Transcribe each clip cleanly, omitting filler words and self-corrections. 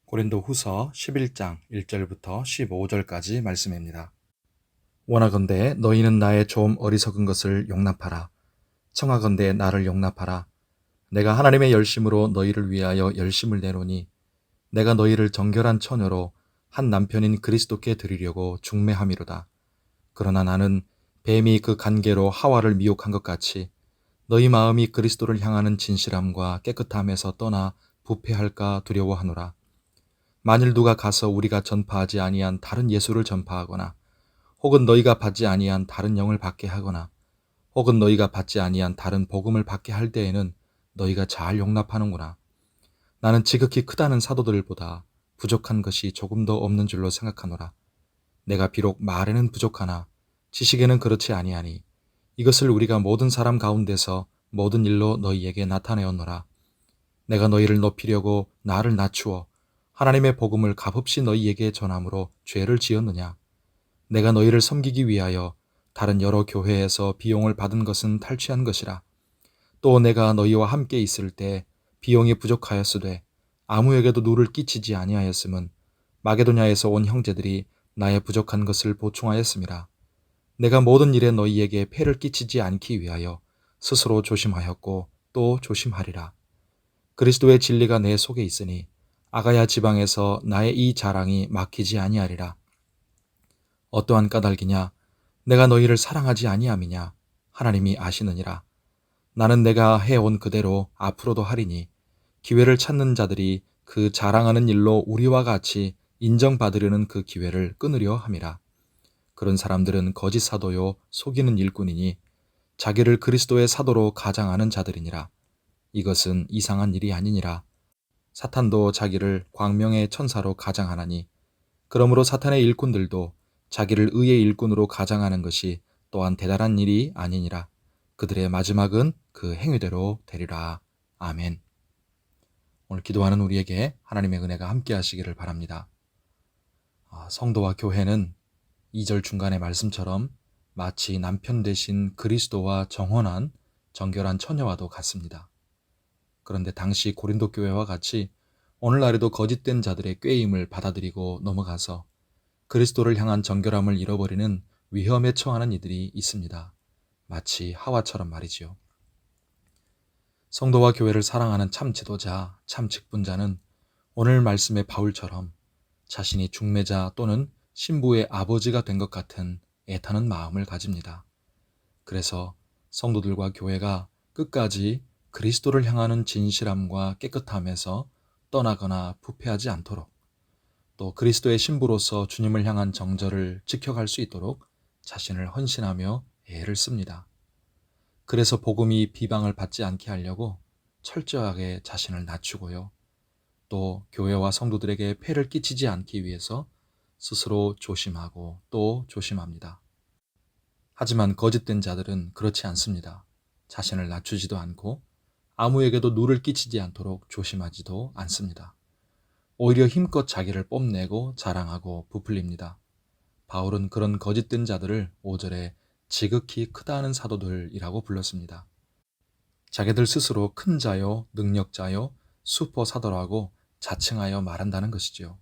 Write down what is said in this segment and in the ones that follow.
고린도후서 11장 1절부터 15절까지 말씀입니다. 원하건대 너희는 나의 좀 어리석은 것을 용납하라. 청하건대 나를 용납하라. 내가 하나님의 열심으로 너희를 위하여 열심을 내노니 내가 너희를 정결한 처녀로 한 남편인 그리스도께 드리려고 중매함이로다. 그러나 나는 뱀이 그 간계로 하와를 미혹한 것 같이 너희 마음이 그리스도를 향하는 진실함과 깨끗함에서 떠나 부패할까 두려워하노라. 만일 누가 가서 우리가 전파하지 아니한 다른 예수를 전파하거나 혹은 너희가 받지 아니한 다른 영을 받게 하거나 혹은 너희가 받지 아니한 다른 복음을 받게 할 때에는 너희가 잘 용납하는구나. 나는 지극히 크다는 사도들보다 부족한 것이 조금 더 없는 줄로 생각하노라. 내가 비록 말에는 부족하나 지식에는 그렇지 아니하니 이것을 우리가 모든 사람 가운데서 모든 일로 너희에게 나타내었노라. 내가 너희를 높이려고 나를 낮추어 하나님의 복음을 값없이 너희에게 전함으로 죄를 지었느냐? 내가 너희를 섬기기 위하여 다른 여러 교회에서 비용을 받은 것은 탈취한 것이라. 또 내가 너희와 함께 있을 때 비용이 부족하였으되 아무에게도 누를 끼치지 아니하였음은 마게도냐에서 온 형제들이 나의 부족한 것을 보충하였음이라. 내가 모든 일에 너희에게 폐를 끼치지 않기 위하여 스스로 조심하였고 또 조심하리라. 그리스도의 진리가 내 속에 있으니 아가야 지방에서 나의 이 자랑이 막히지 아니하리라. 어떠한 까닭이냐? 내가 너희를 사랑하지 아니함이냐? 하나님이 아시느니라. 나는 내가 해온 그대로 앞으로도 하리니 기회를 찾는 자들이 그 자랑하는 일로 우리와 같이 인정받으려는 그 기회를 끊으려 함이라. 그런 사람들은 거짓 사도요 속이는 일꾼이니 자기를 그리스도의 사도로 가장하는 자들이니라. 이것은 이상한 일이 아니니라. 사탄도 자기를 광명의 천사로 가장하나니 그러므로 사탄의 일꾼들도 자기를 의의 일꾼으로 가장하는 것이 또한 대단한 일이 아니니라. 그들의 마지막은 그 행위대로 되리라. 아멘. 오늘 기도하는 우리에게 하나님의 은혜가 함께 하시기를 바랍니다. 성도와 교회는 2절 중간의 말씀처럼 마치 남편 되신 그리스도와 정혼한 정결한 처녀와도 같습니다. 그런데 당시 고린도 교회와 같이 오늘날에도 거짓된 자들의 꾀임을 받아들이고 넘어가서 그리스도를 향한 정결함을 잃어버리는 위험에 처하는 이들이 있습니다. 마치 하와처럼 말이지요. 성도와 교회를 사랑하는 참 지도자, 참 직분자는 오늘 말씀의 바울처럼 자신이 중매자 또는 신부의 아버지가 된 것 같은 애타는 마음을 가집니다. 그래서 성도들과 교회가 끝까지 그리스도를 향하는 진실함과 깨끗함에서 떠나거나 부패하지 않도록 또 그리스도의 신부로서 주님을 향한 정절을 지켜갈 수 있도록 자신을 헌신하며 애를 씁니다. 그래서 복음이 비방을 받지 않게 하려고 철저하게 자신을 낮추고요. 또 교회와 성도들에게 폐를 끼치지 않기 위해서 스스로 조심하고 또 조심합니다. 하지만 거짓된 자들은 그렇지 않습니다. 자신을 낮추지도 않고 아무에게도 누를 끼치지 않도록 조심하지도 않습니다. 오히려 힘껏 자기를 뽐내고 자랑하고 부풀립니다. 바울은 그런 거짓된 자들을 5절에 지극히 크다는 사도들이라고 불렀습니다. 자기들 스스로 큰 자요, 능력자요, 슈퍼 사도라고 자칭하여 말한다는 것이지요.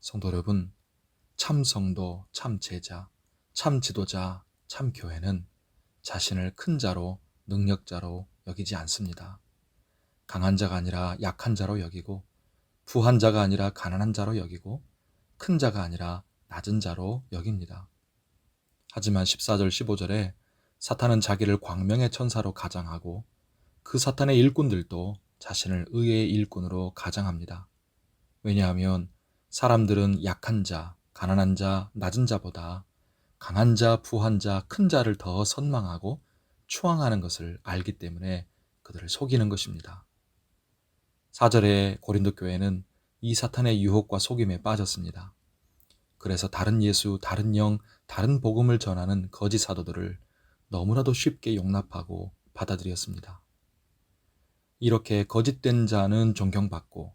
성도 여러분, 참 성도, 참 제자, 참 지도자, 참 교회는 자신을 큰 자로, 능력자로 여기지 않습니다. 강한 자가 아니라 약한 자로 여기고 부한 자가 아니라 가난한 자로 여기고 큰 자가 아니라 낮은 자로 여깁니다. 하지만 14절 15절에 사탄은 자기를 광명의 천사로 가장하고 그 사탄의 일꾼들도 자신을 의의 일꾼으로 가장합니다. 왜냐하면 사람들은 약한 자, 가난한 자, 낮은 자보다 강한 자, 부한 자, 큰 자를 더 선망하고 추앙하는 것을 알기 때문에 그들을 속이는 것입니다. 4절에 고린도 교회는 이 사탄의 유혹과 속임에 빠졌습니다. 그래서 다른 예수, 다른 영, 다른 복음을 전하는 거짓 사도들을 너무나도 쉽게 용납하고 받아들였습니다. 이렇게 거짓된 자는 존경받고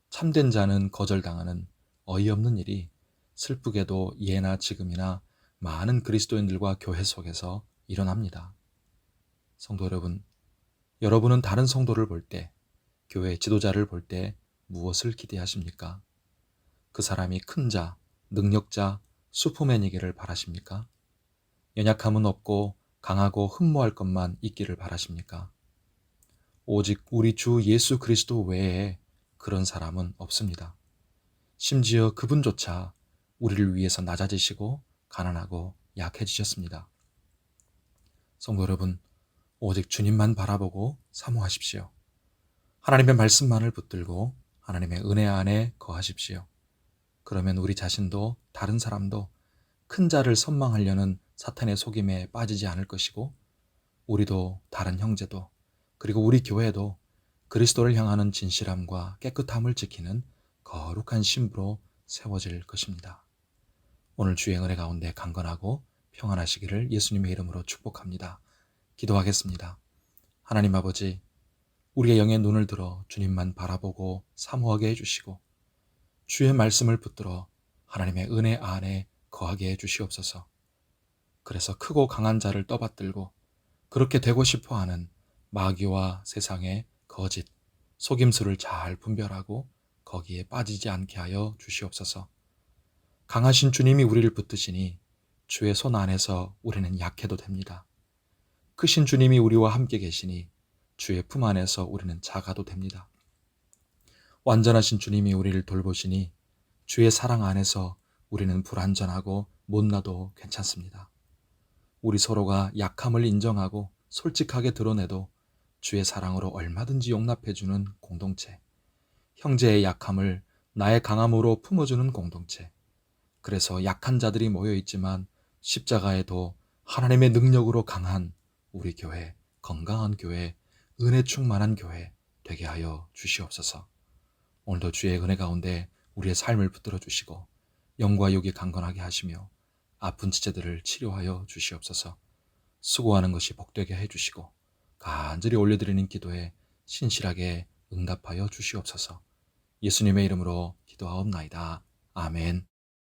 참된 자는 거절당하는 어이없는 일이 슬프게도 예나 지금이나 많은 그리스도인들과 교회 속에서 일어납니다. 성도 여러분, 여러분은 다른 성도를 볼 때, 교회 지도자를 볼 때 무엇을 기대하십니까? 그 사람이 큰 자, 능력자, 슈퍼맨이기를 바라십니까? 연약함은 없고 강하고 흠모할 것만 있기를 바라십니까? 오직 우리 주 예수 그리스도 외에 그런 사람은 없습니다. 심지어 그분조차 우리를 위해서 낮아지시고 가난하고 약해지셨습니다. 성도 여러분, 오직 주님만 바라보고 사모하십시오. 하나님의 말씀만을 붙들고 하나님의 은혜 안에 거하십시오. 그러면 우리 자신도 다른 사람도 큰 자를 선망하려는 사탄의 속임에 빠지지 않을 것이고, 우리도 다른 형제도 그리고 우리 교회도 그리스도를 향하는 진실함과 깨끗함을 지키는 거룩한 신부로 세워질 것입니다. 오늘 주의 은혜 가운데 강건하고 평안하시기를 예수님의 이름으로 축복합니다. 기도하겠습니다. 하나님 아버지, 우리의 영의 눈을 들어 주님만 바라보고 사모하게 해주시고 주의 말씀을 붙들어 하나님의 은혜 안에 거하게 해주시옵소서. 그래서 크고 강한 자를 떠받들고 그렇게 되고 싶어하는 마귀와 세상의 거짓, 속임수를 잘 분별하고 거기에 빠지지 않게 하여 주시옵소서. 강하신 주님이 우리를 붙드시니 주의 손 안에서 우리는 약해도 됩니다. 크신 주님이 우리와 함께 계시니 주의 품 안에서 우리는 작아도 됩니다. 완전하신 주님이 우리를 돌보시니 주의 사랑 안에서 우리는 불완전하고 못나도 괜찮습니다. 우리 서로가 약함을 인정하고 솔직하게 드러내도 주의 사랑으로 얼마든지 용납해주는 공동체, 형제의 약함을 나의 강함으로 품어주는 공동체, 그래서 약한 자들이 모여있지만 십자가에도 하나님의 능력으로 강한 우리 교회, 건강한 교회, 은혜 충만한 교회 되게 하여 주시옵소서. 오늘도 주의 은혜 가운데 우리의 삶을 붙들어 주시고 영과 육이 강건하게 하시며 아픈 지체들을 치료하여 주시옵소서. 수고하는 것이 복되게 해주시고 간절히 올려드리는 기도에 신실하게 응답하여 주시옵소서. 예수님의 이름으로 기도하옵나이다. 아멘.